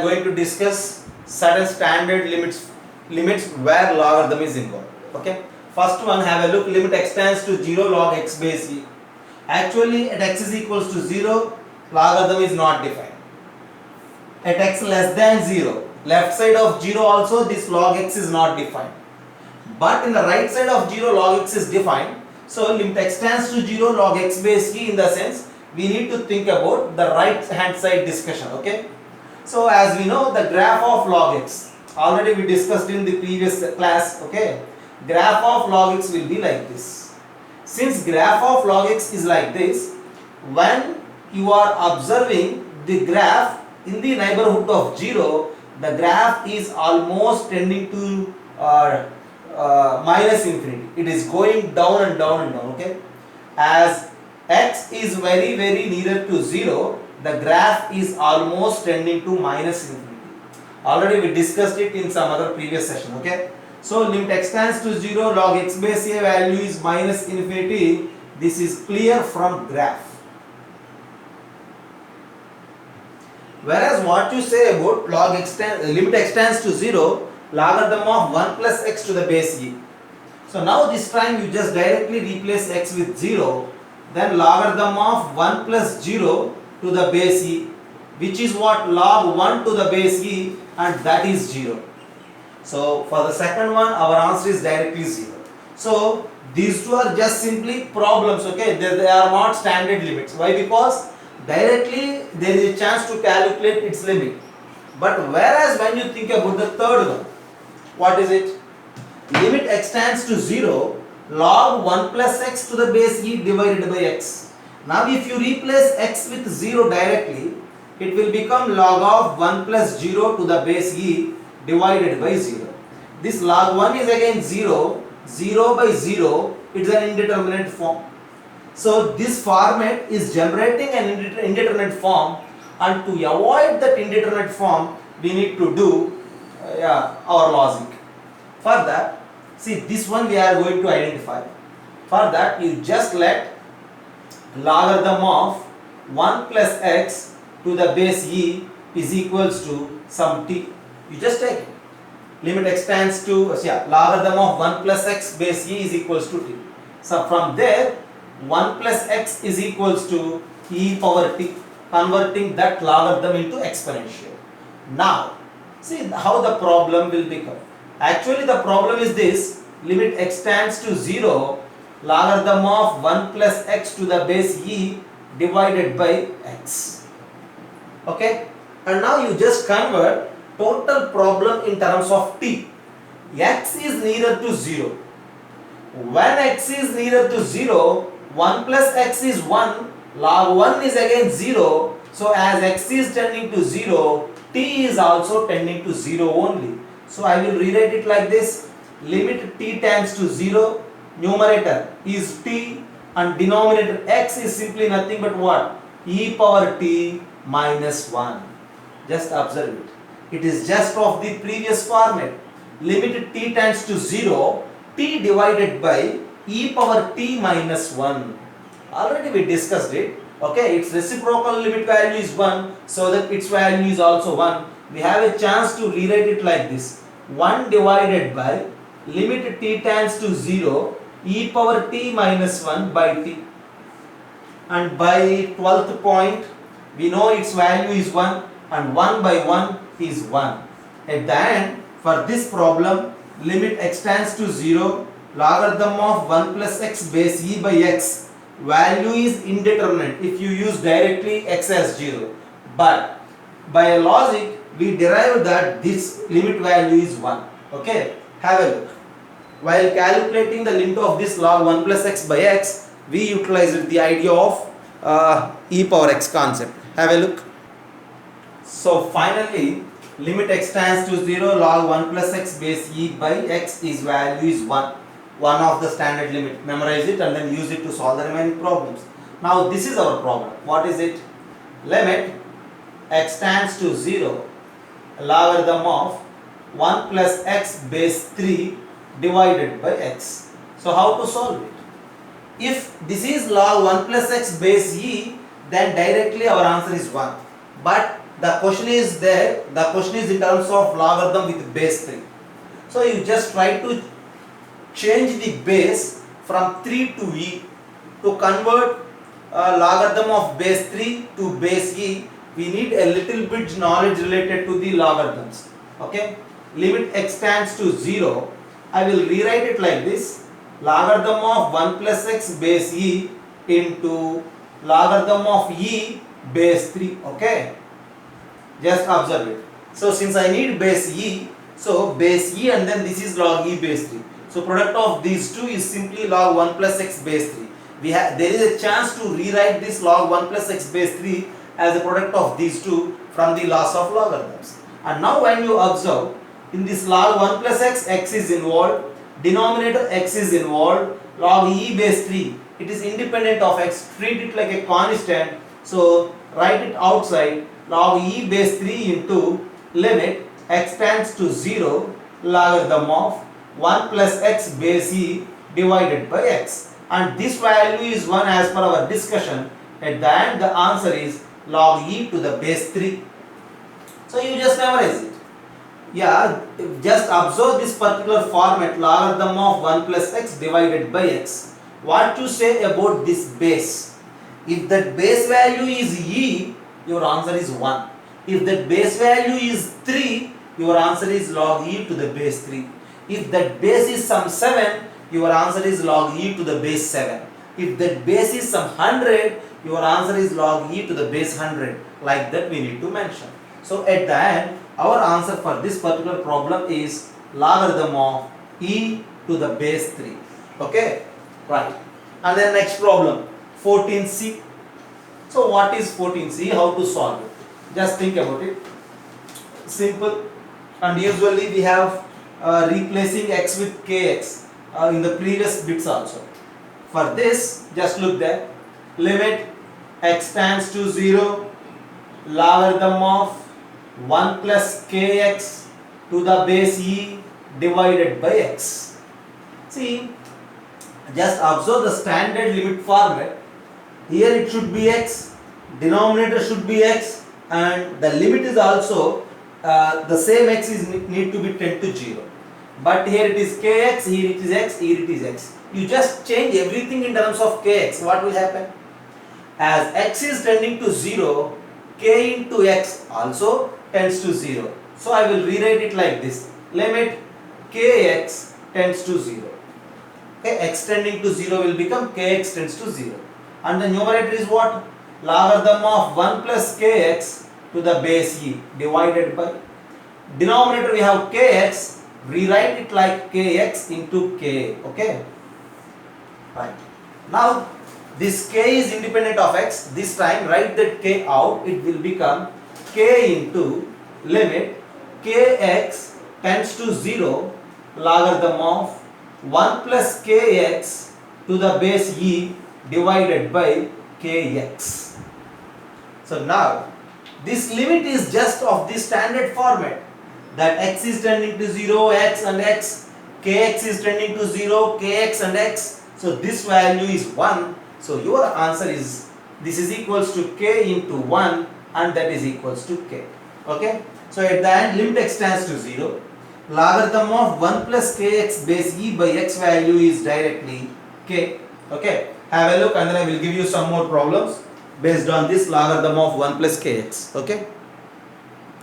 going to discuss certain standard limits where logarithm is involved. Okay. First one, have a look. Limit x tends to 0 log x base e. Actually, at x is equals to 0, logarithm is not defined. At x less than 0, left side of 0 also this log x is not defined. But in the right side of 0, log x is defined. So limit x tends to 0 log x base e, in the sense we need to think about the right hand side discussion. Okay. So as we know, the graph of log x, already we discussed in the previous class. Okay. Graph of log x will be like this. Since graph of log x is like this, when you are observing the graph in the neighborhood of 0, the graph is almost tending to minus infinity. It is going down and down and down. Okay. As x is very nearer to 0, the graph is almost tending to minus infinity. Already we discussed it in some other previous session. Okay. So limit x tends to 0, log x base a value is minus infinity. This is clear from graph. Whereas what you say about limit x tends to 0, logarithm of 1 plus x to the base e. So now this time you just directly replace x with 0, then logarithm of 1 plus 0 to the base e, which is what, log 1 to the base e, and that is 0. So for the second one, our answer is directly 0. So these two are just simply problems. Okay, they are not standard limits. Why? Because directly there is a chance to calculate its limit. But whereas when you think about the third one, what is it? Limit x tends to 0, log 1 plus x to the base e divided by x. Now if you replace x with 0 directly, it will become log of 1 plus 0 to the base e divided by 0. This log 1 is again 0, 0 by 0, it's an indeterminate form. So this format is generating an indeterminate form, and to avoid that indeterminate form, we need to do our logic. For that, see, this one we are going to identify. For that, you just let logarithm of 1 plus x to the base e is equals to some t. You just take it. Limit x tends to logarithm of 1 plus x base e is equals to t. So from there, 1 plus x is equals to e power t, converting that logarithm into exponential. Now, see how the problem will become. Actually, the problem is this: limit x tends to 0, logarithm of 1 plus x to the base e divided by x. Okay, and now you just convert total problem in terms of t. X is nearer to 0. When x is nearer to 0, 1 plus x is 1, log 1 is again 0. So as x is tending to 0, t is also tending to 0 only. So I will rewrite it like this: limit t tends to 0, numerator is t, and denominator x is simply nothing but what? E power t minus 1. Just observe it. It is just of the previous format. Limit t tends to 0, t divided by e power t minus 1. Already we discussed it. Okay, its reciprocal limit value is 1, so that its value is also 1. We have a chance to rewrite it like this: 1 divided by limit t tends to 0, e power t minus 1 by t. And by 12th point, we know its value is 1, and 1 by 1 is 1. At the end, for this problem, limit x tends to 0, logarithm of 1 plus x base e by x, value is indeterminate if you use directly x as 0. But by a logic, we derive that this limit value is 1. Okay, have a look. While calculating the limit of this log 1 plus x by x, we utilized the idea of e power x concept. Have a look. So finally, limit x tends to 0, log 1 plus x base e by x is value is 1. One of the standard limit. Memorize it and then use it to solve the remaining problems. Now this is our problem. What is it? Limit x tends to 0, logarithm of 1 plus x base 3 divided by x. So how to solve it? If this is log 1 plus x base e, then directly our answer is 1. But The question is there, the question is in terms of logarithm with base 3. So you just try to change the base from 3 to e. To convert logarithm of base 3 to base e, we need a little bit knowledge related to the logarithms. Okay, limit x tends to 0. I will rewrite it like this: logarithm of 1 plus x base e into logarithm of e base 3. Okay, just observe it. So since I need base e, so base e and then this is log e base 3. So product of these two is simply log 1 plus x base 3. There is a chance to rewrite this log 1 plus x base 3 as a product of these two from the laws of logarithms. And now when you observe, in this log 1 plus x is involved, denominator x is involved, log e base 3, it is independent of x, treat it like a constant. So write it outside, log e base 3 into limit x tends to 0 logarithm of 1 plus x base e divided by x. And this value is 1 as per our discussion. At the end the answer is log e to the base 3. So you just memorize it. Yeah, just observe this particular format, logarithm of 1 plus x divided by x. What to say about this base? If that base value is e, your answer is 1. If that base value is 3, your answer is log e to the base 3. If that base is some 7, your answer is log e to the base 7. If that base is some 100, your answer is log e to the base 100. Like that we need to mention. So at the end, our answer for this particular problem is logarithm of e to the base 3. Okay, right. And then next problem, 14c. So what is 14c? How to solve it? Just think about it. Simple. And usually we have replacing x with kx in the previous bits also. For this, just look there. Limit x tends to 0 logarithm of 1 plus kx to the base e divided by x. See, just observe the standard limit format. Here it should be x, denominator should be x, and the limit is also the same x is need to be 10 to 0. But here it is kx, here it is x, here it is x. You just change everything in terms of kx. What will happen? As x is tending to 0, k into x also tends to 0. So I will rewrite it like this. Limit kx tends to 0. Okay, x tending to 0 will become kx tends to 0. And the numerator is what? Logarithm of 1 plus kx to the base e divided by. Denominator we have kx, rewrite it like kx into k. Okay, right. Now this k is independent of x. This time write that k out. It will become k into limit kx tends to 0 logarithm of 1 plus kx to the base e divided by kx. So now this limit is just of the standard format, that x is tending to 0, x and x, kx is tending to 0, kx and x. So this value is 1. So your answer is, this is equals to k into 1 and that is equals to k. Okay. So at the end, limit x tends to 0. Logarithm of 1 plus kx base e by x value is directly k. Okay. Have a look and then I will give you some more problems based on this logarithm of 1 plus kx. Okay.